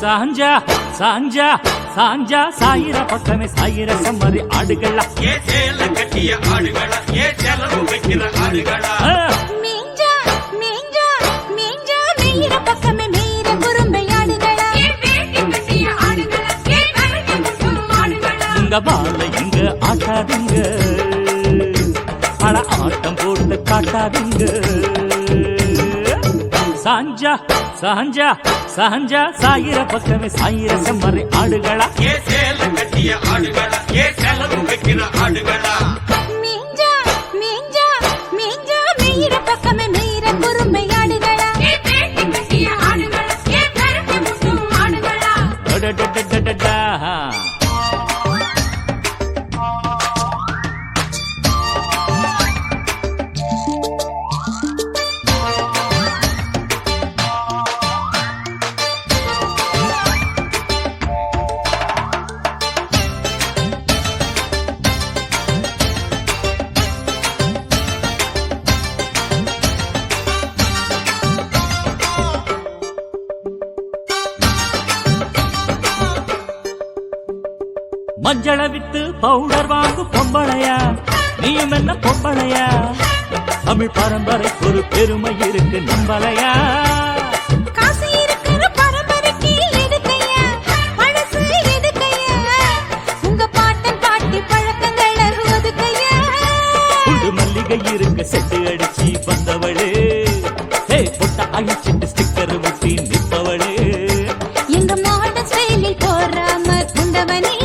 சாஞ்சா சாஞ்சா சாஞ்சா சாயிர பக்கமே சாயிர செம்மறி ஆடுகளா ஏ சேல கட்டிய ஆடுகளா ஏ செலவு வைக்கிற ஆடுகளா மீஞ்சா மீஞ்சா மீஞ்சா மீற பக்கமே மீற குறும்பை ஆடுகளா ஏ வேட்டி கட்டிய ஆடுகளா ஏ கரடி முட்டும் ஆடுகளா உங்க பால இங்க ஆட்டாதீங்க பல ஆட்டம் போட்டு காட்டாதீங்க சாஞ்சா சாஞ்சா சாஞ்சா சாயிர பக்கமே சாயிர செம்மறி ஆடுகளா ஏ சேல கட்டிய ஆடுகளா ஏ செலவு வைக்கிற ஆடுகளா மீஞ்சா மீஞ்சா மீஞ்சா மீற பக்கமே மீற குறும்பை ஆடுகளா ஏ வேட்டி கட்டிய ஆடுகளா ஏ கரடி முட்டும் ஆடுகளா டடடடடடடா மஞ்சள வித்து பவுடர் வாங்கு பொம்பளையா நீயும் என்ன பொம்பளையா தமிழ் பரம்பரைக்கு ஒரு பெருமை இருக்கு நம்பலையா காசு இருக்கிற பரம்பரைக்கு எதுக்கையா பழசு எதுக்கையா உங்க பாட்டன் பாட்டி பழக்கங்களை ஒதுக்கையா புது மல்லிகை இருக்க செட்டு அடிச்சு வந்தவளே பொட்ட அழிச்சிட்டு ஸ்டிக்கர் முட்டி நிற்பவளே எங்க மாட ஸ்டைலில் போறாம குண்டவனே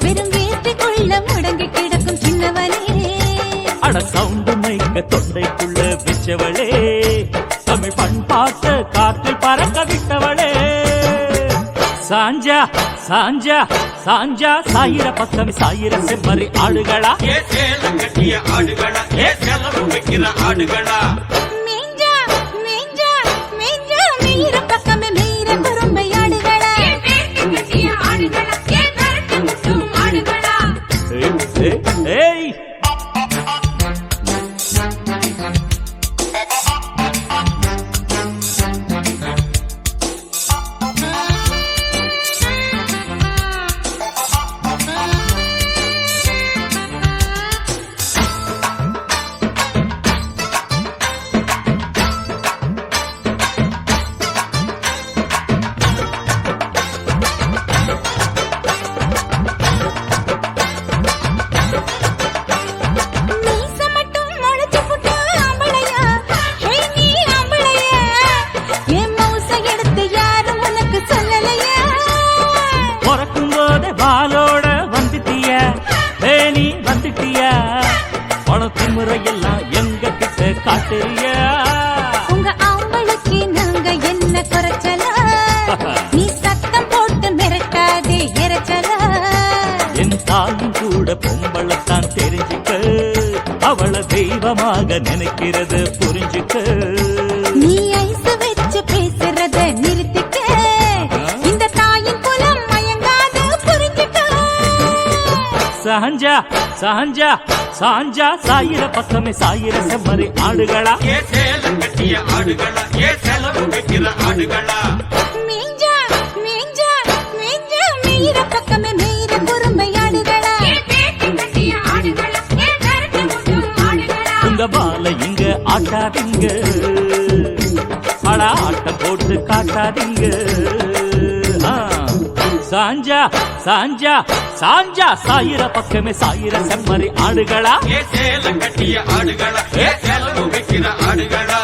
வெறும் வீட்டுக்குள்ள முடங்கி கிடக்கும் சின்னவனே அட சவுண்டு மைக்க தொண்டைக்குள்ள வச்சவளே தமிழ் பண்பாட்டு காற்றில் பறக்க விட்டவளே சாஞ்சா சாஞ்சா சாஞ்சா சாயிர பக்கம் சாயிர செம்மறி ஆடுகளா ஏ சேல கட்டிய ஆடுகளா ஏ செலவு வைக்கிற ஆடுகளா மீஞ்சா மீஞ்சா மீஞ்சா மீற பக்கமே மீற குறும்பை ஆடுகளா ஏ வேட்டி கட்டிய ஆடுகளா ஏ கரடி முட்டும் ஆடுகளா ஏய் பாலோட வந்துட்டிய வேணி வந்துட்டிய பணத்து முறையெல்லாம் எங்க கிட்ட காட்டுறிய உங்க ஆம்பளுக்கு நாங்க என்ன குறைச்சல நீ சத்தம் போட்டு மிரட்டாதே இறைச்சல என் தாயும் கூட பொம்பளைத்தான் தெரிஞ்சுக்க அவளை தெய்வமாக நினைக்கிறது புரிஞ்சுக்க நீ ஐசு வச்சு பேசுறத நிறுத்திக்க இந்த தாயின் குலம் மயங்காத புரிஞ்சுக்க சாஞ்சா சாஞ்சா சாஞ்சா சாயிர பக்கமே சாயிர செம்மறி ஆடுகளா ஏ சேல கட்டிய ஆடுகளா ஏ செலவு வைக்கிற ஆடுகளா மீஞ்சா மீஞ்சா மீஞ்சா மீற பக்கமே மீற குறும்பை ஆடுகளா ஏ வேட்டி கட்டிய ஆடுகளா ஏ கரடி முட்டும் ஆடுகளா உங்க பால இங்க ஆட்டாதீங்க பல ஆட்டம் போட்டு காட்டாதீங்க சாஞ்சா சாஞ்சா சாஞ்சா சாயிர பக்கமே சாயிர செம்மறி ஆடுகளா ஏ சேல கட்டிய ஆடுகளா ஏ செலவு வைக்கிற ஆடுகளா